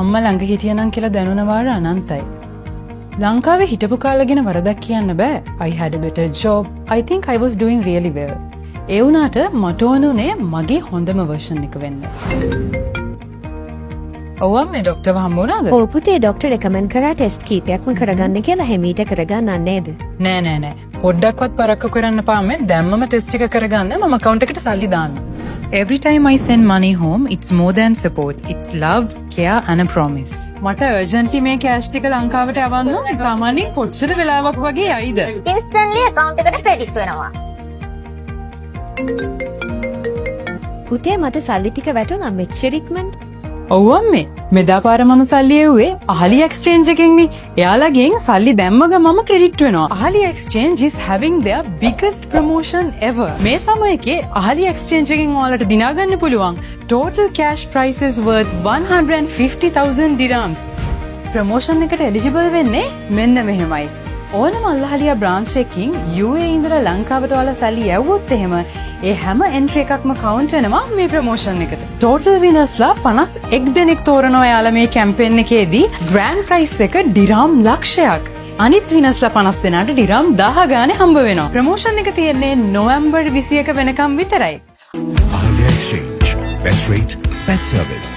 අම්මා ළඟ හිටියනම් කියලා දැනුණ වාර අනන්තයි. ලංකාවේ හිටපු කාලේ ගැන වරදක් කියන්න බෑ. I had a better job. I think I was doing really well. ඒ වුණාට මට ඕනුනේ මගේ හොඳම version එක වෙන්න. ඔව් අම්මේ ડોක්ටර්ව හම්බුණාද? ඔව් පුතේ ડોක්ටර් රෙකමන්ඩ් කරා ටෙස්ට් කීපයක්ම කරගන්න කියලා හැමීට කරගන්න නේද? නෑ. පොඩ්ඩක්වත් පරක්කු කරන්න පාමේ දැම්මම ටෙස්ට් එක කරගන්න මම account එකට සල්ලි දාන්න. Every time I send money home, it's more than support. It's love, care and a promise. මට urgently මේ cash ටික ලංකාවට යවන්න ඕනේ. සාමාන්‍යයෙන් කොච්චර වෙලාවක් වගේ යයිද? instantly account එකට credit වෙනවා. පුතේ මට සල්ලි ටික වැටුණා මෙච්චර ඉක්මනට. ඔව් අම්මේ. මෙදා පාර මම සල්ලි එව්වේ අහලි exchange එකෙන්නේ. එයාලගෙන් සල්ලි දැම්ම ගමම credit වෙනවා. අහලි exchange is having their biggest promotion ever. මේ සමයේදී අහලි exchange එකෙන් ඔයාලට දිනා ගන්න පුළුවන්. Total cash price is worth 150,000 dirhams. promotion එකට eligible වෙන්නේ මෙන්න මෙහෙමයි. ඕනම අල්හලියා branch එකකින් UAE ඉඳලා ලංකාවට ඔයාලා සල්ලි යවුවොත් එහෙම ඒ හැම entry එකක්ම count වෙනවා මේ promotion එකට. total winnersලා 51 දෙනෙක් තෝරනවා යාලා මේ campaign එකේදී grand prize එක dirham ලක්ෂයක්. අනිත් winnersලා 50 දෙනාට dirham 1000 ගානේ හම්බ වෙනවා. promotion එක තියෙන්නේ නොවැම්බර් 21 වෙනකම් විතරයි. Ahlia Exchange. Best rate, best service.